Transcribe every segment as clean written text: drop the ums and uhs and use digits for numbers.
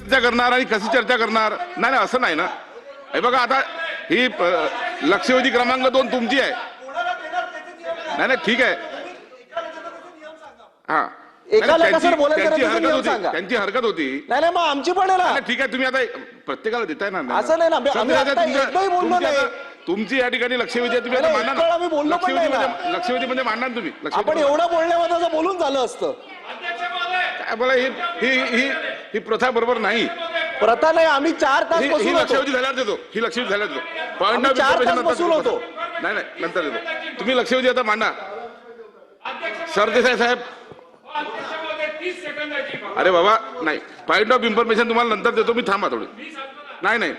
चर्चा करणार आणि कशी चर्चा करणार? नाही नाही, असं नाही ना. हे बघा, आता ही लक्षवेधी क्रमांक 2 तुमची आहे. नाही नाही, ठीक आहे. हा, एकाला कसं बोलायचं त्यांची हरकत होती. नाही नाही, मग आमची पण आहे ना. ठीक आहे, तुम्ही आता प्रत्येकाला देताय ना. असं नाही ना, आम्ही आता एकदाही बोललो नाही. तुमची या ठिकाणी लक्षवेधी तुम्ही आता मांडा ना. आम्ही बोललो पण नाही ना. लक्षवेधी म्हणजे मांडा तुम्ही. आपण एवढं बोलण्यामध्ये बोलून झालं असतं. काय बोला, ही प्रथा बरोबर नाही. प्रथा नाही, आम्ही 4 तास ही लक्षवेधी झाल्यावर देतो. ही लक्षवेधी झाल्यावर देतो. पॉईंट ऑफ 4 तास बसून होतो. नाही नाही, नंतर देतो. तुम्ही लक्षवेधी आता मांडा. सरदेसाई साहेब, अरे बाबा, नाही, पॉइंट ऑफ इन्फॉर्मेशन तुम्हाला नंतर देतो मी. थांबा थोडी. नाही नाही,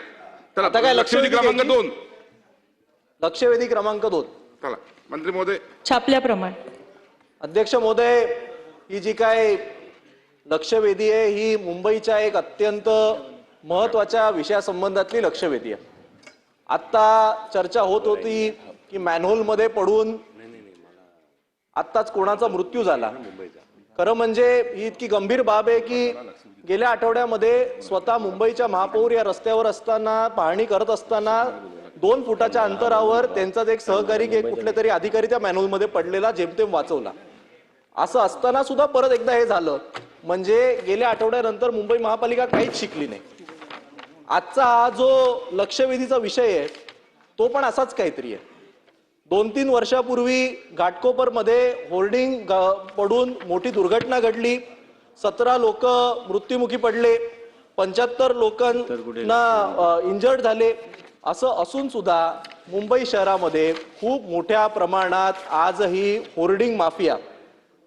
चला. काय लक्षवेधी क्रमांक 2. लक्षवेधी क्रमांक 2. चला, मंत्री महोदय. छापल्याप्रमाणे. अध्यक्ष महोदय, ही जी काय लक्षवेधी आहे ही मुंबईच्या एक अत्यंत महत्वाच्या विषयासंबंधातली लक्षवेधी आहे. आता चर्चा होत होती की मॅनहोल मध्ये पडून आत्ताच कोणाचा मृत्यू झाला. खरं म्हणजे ही इतकी गंभीर बाब आहे की गेल्या आठवड्यामध्ये स्वतः मुंबईच्या महापौर या रस्त्यावर असताना, पाहणी करत असताना 2 फुटाच्या अंतरावर त्यांचाच एक सहकारी कुठले तरी अधिकारी त्या मॅनहोलमध्ये पडलेला, जेमतेम वाचवला. असं असताना सुद्धा परत एकदा हे झालं. म्हणजे गेल्या आठवड्यानंतर मुंबई महापालिका काहीच शिकली नाही. आजचा हा जो लक्षवेधीचा विषय आहे तो पण असाच काहीतरी आहे. 2-3 वर्षापूर्वी घाटकोपर मध्ये होर्डिंग पडून मोठी दुर्घटना घडली. 17 लोक मृत्युमुखी पडले, 75 लोकांना इंजर्ड झाले. असं असून सुद्धा मुंबई शहरामध्ये खूप मोठ्या प्रमाणात आजही होर्डिंग माफिया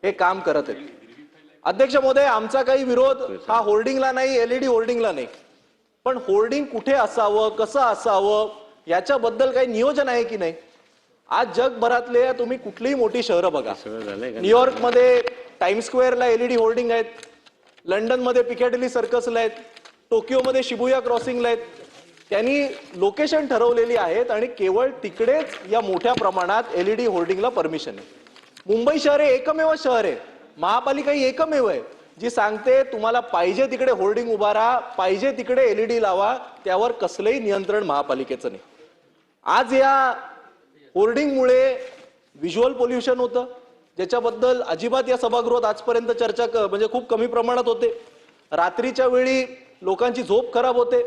हे काम करत आहेत. अध्यक्ष महोदय, आमचा काही विरोध हा होर्डिंगला नाही, एलईडी होर्डिंगला नाही, पण होर्डिंग कुठे असावं, कसं असावं याच्याबद्दल काही नियोजन आहे की नाही? आज जगभरातले तुम्ही कुठलीही मोठी शहरं बघा. न्यूयॉर्कमध्ये टाइम्स स्क्वेअरला एलईडी होर्डिंग आहेत, लंडनमध्ये पिकॅडिली सर्कसला आहेत, टोकियोमध्ये शिबुया क्रॉसिंगला आहेत. त्यांनी लोकेशन ठरवलेली आहेत आणि केवळ तिकडेच या मोठ्या प्रमाणात एलईडी होर्डिंगला परमिशन आहे. मुंबई शहर हे एकमेव शहर आहे, महापालिका ही एकमेव आहे जी सांगते तुम्हाला पाहिजे तिकडे होर्डिंग उभारा, पाहिजे तिकडे एलईडी लावा, त्यावर कसलंही नियंत्रण महापालिकेचं नाही. आज या होर्डिंगमुळे व्हिज्युअल पोल्युशन होतं, ज्याच्याबद्दल अजिबात या सभागृहात आजपर्यंत चर्चा म्हणजे खूप कमी प्रमाणात होते. रात्रीच्या वेळी लोकांची झोप खराब होते.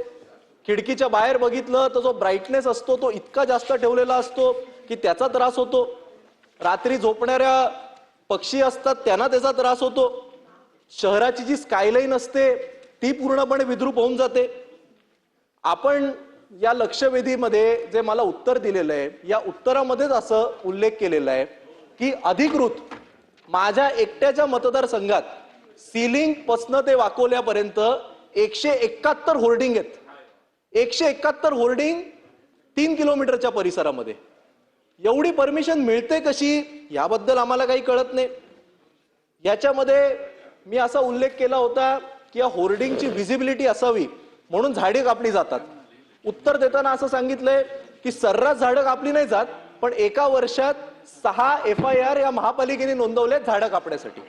खिडकीच्या बाहेर बघितलं तर जो ब्राईटनेस असतो तो इतका जास्त ठेवलेला असतो की त्याचा त्रास होतो. रात्री झोपणाऱ्या पक्षी असतात त्यांना त्याचा त्रास होतो. शहराची जी स्कायलाईन असते ती पूर्णपणे विद्रूप होऊन जाते. आपण या लक्षवेधीमध्ये जे मला उत्तर दिलेलं आहे या उत्तरामध्येच असं उल्लेख केलेला आहे की अधिकृत माझ्या एकट्याच्या मतदारसंघात सीलिंग पासून ते वाकोल्यापर्यंत 171 होर्डिंग आहेत. 171 होर्डिंग 3 किलोमीटरच्या परिसरामध्ये. एवढी परमिशन मिळते कशी याबद्दल आम्हाला काही कळत नाही. याच्यामध्ये मी असा उल्लेख केला होता की या होर्डिंगची व्हिजिबिलिटी असावी म्हणून झाडे कापली जातात. उत्तर देताना असं सांगितलंय की सर्रास झाडं कापली नाही जात, पण एका वर्षात 6 FIR या महापालिकेने नोंदवले झाडं कापण्यासाठी.